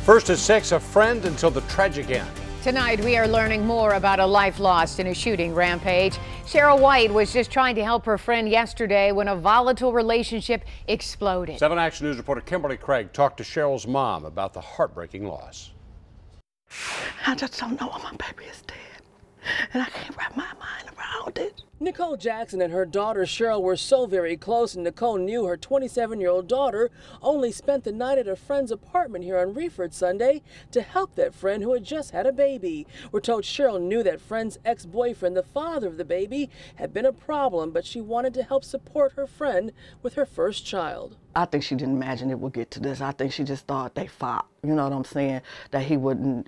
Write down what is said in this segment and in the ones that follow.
First at 6, a friend until the tragic end. Tonight, we are learning more about a life lost in a shooting rampage. Cheryl White was just trying to help her friend yesterday when a volatile relationship exploded. 7 Action News reporter Kimberly Craig talked to Cheryl's mom about the heartbreaking loss. I just don't know why my baby is dead, and I can't wrap my mind around it. Nicole Jackson and her daughter Cheryl were so very close, and Nicole knew her 27-year-old daughter only spent the night at a friend's apartment here on Reeford Sunday to help that friend who had just had a baby. We're told Cheryl knew that friend's ex-boyfriend, the father of the baby, had been a problem, but she wanted to help support her friend with her first child. I think she didn't imagine it would get to this. I think she just thought they fought, you know what I'm saying, that he wouldn't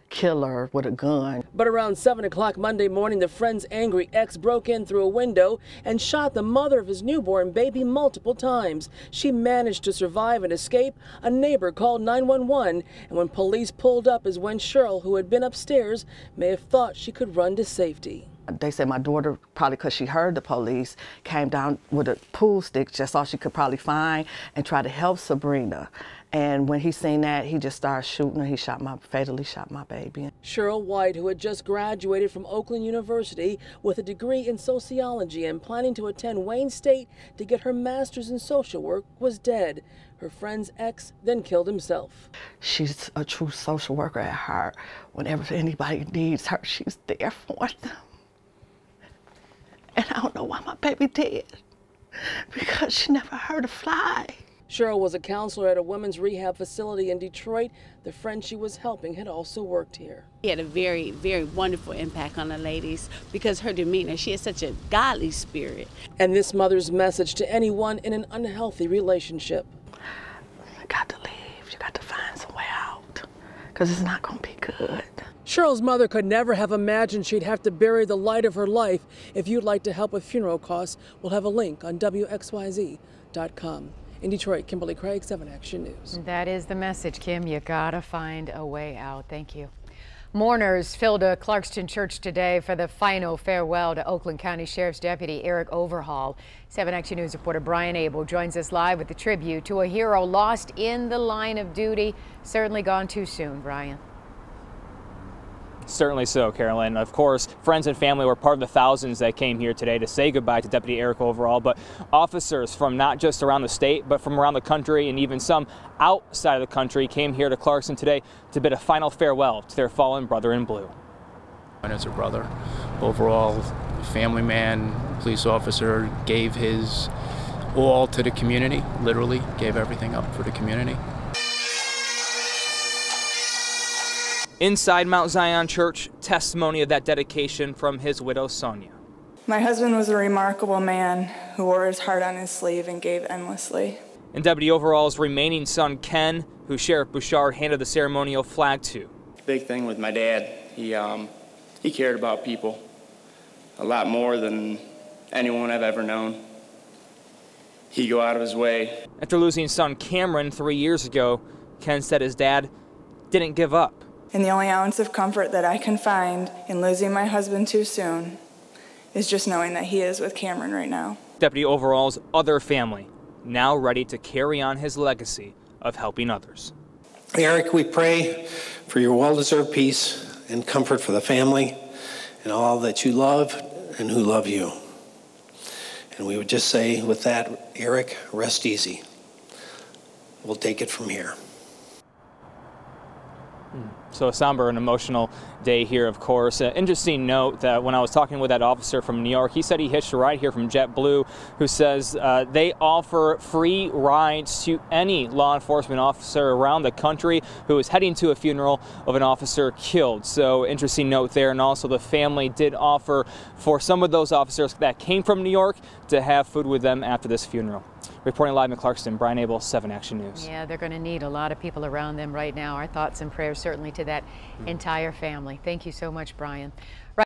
kill her with a gun. But around 7 o'clock Monday morning, the friend's angry ex broke in through a window and shot the mother of his newborn baby multiple times. She managed to survive and escape. A neighbor called 911, and when police pulled up is when Cheryl, who had been upstairs, may have thought she could run to safety. They said my daughter, probably because she heard the police, came down with a pool stick, just all she could probably find, and tried to help Sabrina. And when he seen that, he just started shooting her. He fatally shot my baby. Cheryl White, who had just graduated from Oakland University with a degree in sociology and planning to attend Wayne State to get her master's in social work, was dead. Her friend's ex then killed himself. She's a true social worker at heart. Whenever anybody needs her, she's there for them. And I don't know why my baby dead, because she never heard her fly. Cheryl was a counselor at a women's rehab facility in Detroit. The friend she was helping had also worked here. She had a very, very wonderful impact on the ladies because her demeanor, she has such a godly spirit. And this mother's message to anyone in an unhealthy relationship. You got to leave. You got to find some way out, because it's not going to be good. Cheryl's mother could never have imagined she'd have to bury the light of her life. If you'd like to help with funeral costs, we'll have a link on WXYZ.com. In Detroit, Kimberly Craig, 7 Action News. That is the message, Kim. You gotta find a way out. Thank you. Mourners filled a Clarkston church today for the final farewell to Oakland County Sheriff's Deputy Eric Overhaul. 7 Action News reporter Brian Abel joins us live with the tribute to a hero lost in the line of duty. Certainly gone too soon, Brian. Certainly so, Carolyn. Of course, friends and family were part of the thousands that came here today to say goodbye to Deputy Eric Overhaul, but officers from not just around the state, but from around the country and even some outside of the country came here to Clarkston today to bid a final farewell to their fallen brother in blue. And as a brother, overall family man, police officer, gave his all to the community, literally gave everything up for the community. Inside Mount Zion Church, testimony of that dedication from his widow, Sonia. My husband was a remarkable man who wore his heart on his sleeve and gave endlessly. And Deputy Overhaul's remaining son, Ken, who Sheriff Bouchard handed the ceremonial flag to. Big thing with my dad, he cared about people a lot more than anyone I've ever known. He'd go out of his way. After losing son Cameron 3 years ago, Ken said his dad didn't give up. And the only ounce of comfort that I can find in losing my husband too soon is just knowing that he is with Cameron right now. Deputy Overhaul's other family, now ready to carry on his legacy of helping others. Eric, we pray for your well-deserved peace and comfort for the family and all that you love and who love you. And we would just say with that, Eric, rest easy. We'll take it from here. So a somber and emotional day here, of course. Interesting note that when I was talking with that officer from New York, he said he hitched a ride here from JetBlue, who says they offer free rides to any law enforcement officer around the country who is heading to a funeral of an officer killed. So interesting note there. And also the family did offer for some of those officers that came from New York to have food with them after this funeral. Reporting live in Clarkston, Brian Abel, 7 Action News. Yeah, they're going to need a lot of people around them right now. Our thoughts and prayers certainly to that entire family. Thank you so much, Brian.